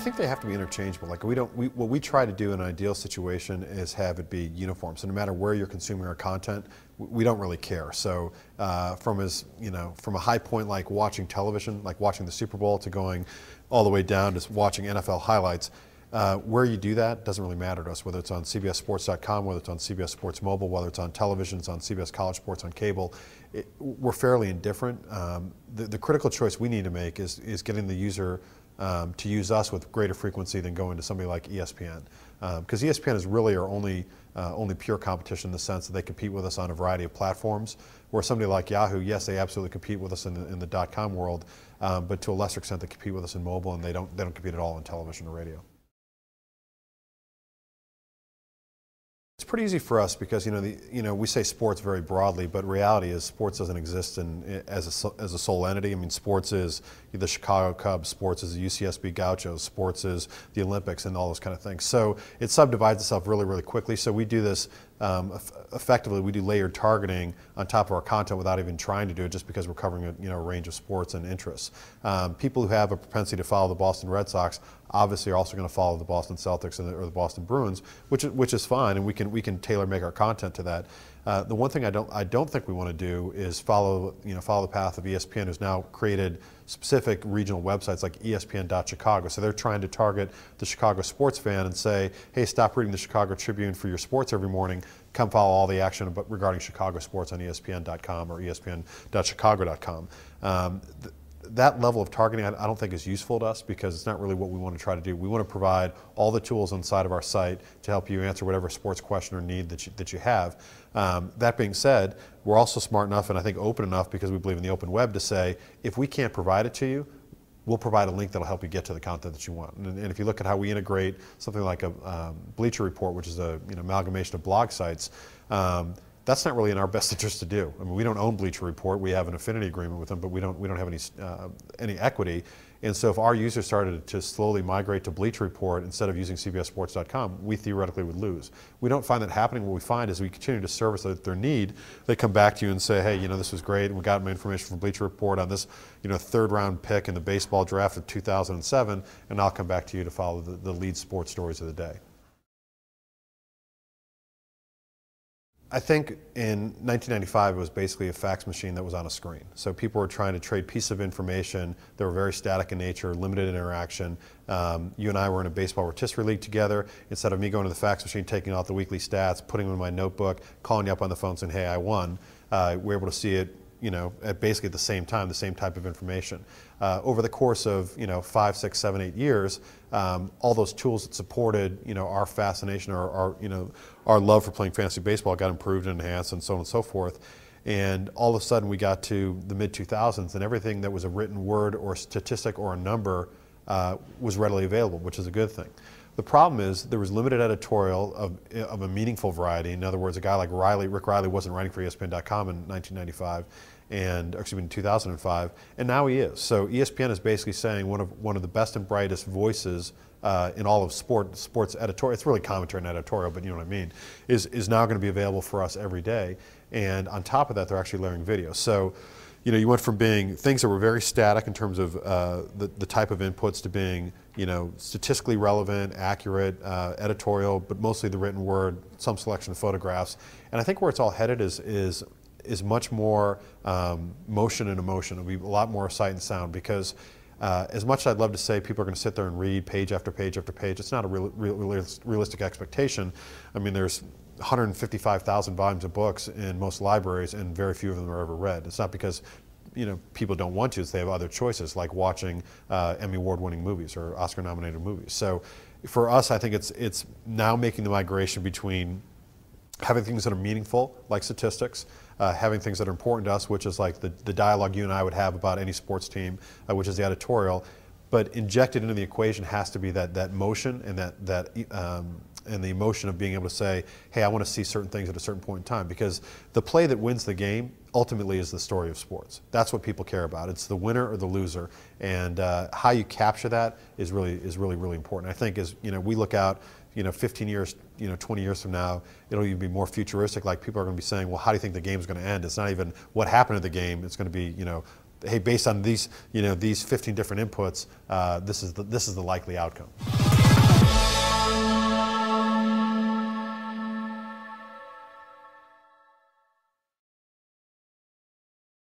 think they have to be interchangeable. Like what we try to do in an ideal situation is have it be uniform. So no matter where you're consuming our content, we don't really care. So from a high point like watching television, like watching the Super Bowl, to going all the way down to watching NFL highlights, where you do that doesn't really matter to us, whether it's on CBSSports.com, whether it's on CBS Sports Mobile, whether it's on television, it's on CBS College Sports, on cable. We're fairly indifferent. The critical choice we need to make is getting the user to use us with greater frequency than going to somebody like ESPN. Because ESPN is really our only pure competition in the sense that they compete with us on a variety of platforms, where somebody like Yahoo, yes, they absolutely compete with us in the .com world, but to a lesser extent they compete with us in mobile, and they don't compete at all in television or radio. It's pretty easy for us because we say sports very broadly, but reality is sports doesn't exist as a sole entity. I mean, sports is the Chicago Cubs, sports is the UCSB Gauchos, sports is the Olympics, and all those kind of things. So it subdivides itself really, really quickly. So we do this effectively. We do layered targeting on top of our content without even trying to do it, just because we're covering a range of sports and interests. People who have a propensity to follow the Boston Red Sox obviously are also going to follow the Boston Celtics or the Boston Bruins, which is fine, and we can tailor make our content to that. The one thing I don't think we want to do is follow the path of ESPN, who's now created specific regional websites like ESPN.Chicago. So they're trying to target the Chicago sports fan and say, hey, stop reading the Chicago Tribune for your sports every morning. Come follow all the action regarding Chicago sports on ESPN.com or ESPN.Chicago.com. That level of targeting I don't think is useful to us, because it's not really what we want to try to do. We want to provide all the tools inside of our site to help you answer whatever sports question or need that you have. That being said, we're also smart enough, and I think open enough, because we believe in the open web, to say if we can't provide it to you, we'll provide a link that'll help you get to the content that you want. And if you look at how we integrate something like a Bleacher Report, which is a amalgamation of blog sites, that's not really in our best interest to do. I mean, we don't own Bleacher Report. We have an affinity agreement with them, but we don't have any equity. And so if our users started to slowly migrate to Bleacher Report instead of using CBSSports.com, we theoretically would lose. We don't find that happening. What we find is we continue to service their need. They come back to you and say, hey, this was great, and we got my information from Bleacher Report on this, third round pick in the baseball draft of 2007, and I'll come back to you to follow the lead sports stories of the day. I think in 1995 it was basically a fax machine that was on a screen. So people were trying to trade pieces of information that were very static in nature, limited interaction. You and I were in a baseball rotisserie league together. Instead of me going to the fax machine, taking out the weekly stats, putting them in my notebook, calling you up on the phone saying, hey, I won, we're able to see it at basically the same time, the same type of information. Over the course of 5, 6, 7, 8 years, all those tools that supported our fascination or our love for playing fantasy baseball got improved and enhanced, and so on and so forth. And all of a sudden we got to the mid-2000s, and everything that was a written word or statistic or a number was readily available, which is a good thing. The problem is there was limited editorial of a meaningful variety. In other words, a guy like Rick Riley wasn't writing for ESPN.com in 1995, in 2005, and now he is. So ESPN is basically saying one of the best and brightest voices in all of sports editorial. It's really commentary and editorial, but you know what I mean. Is now going to be available for us every day, and on top of that, they're actually layering video. So, you went from being things that were very static in terms of the type of inputs to being, statistically relevant, accurate, editorial, but mostly the written word, some selection of photographs. And I think where it's all headed is much more motion and emotion. It'll be a lot more sight and sound, because as much as I'd love to say people are going to sit there and read page after page after page, it's not a realistic expectation. I mean, there's 155,000 volumes of books in most libraries, and very few of them are ever read. It's not because people don't want to, it's they have other choices, like watching Emmy Award-winning movies or Oscar-nominated movies. So for us, I think it's now making the migration between having things that are meaningful, like statistics, having things that are important to us, which is like the dialogue you and I would have about any sports team, which is the editorial. But injected into the equation has to be that motion and and the emotion of being able to say, hey, I want to see certain things at a certain point in time, because the play that wins the game ultimately is the story of sports. That's what people care about. It's the winner or the loser, and how you capture that is really important. I think as we look out 15 years, 20 years from now, it'll even be more futuristic. Like, people are going to be saying, well, how do you think the game's going to end? It's not even what happened to the game. It's going to be, hey, based on these, these 15 different inputs, this is the likely outcome.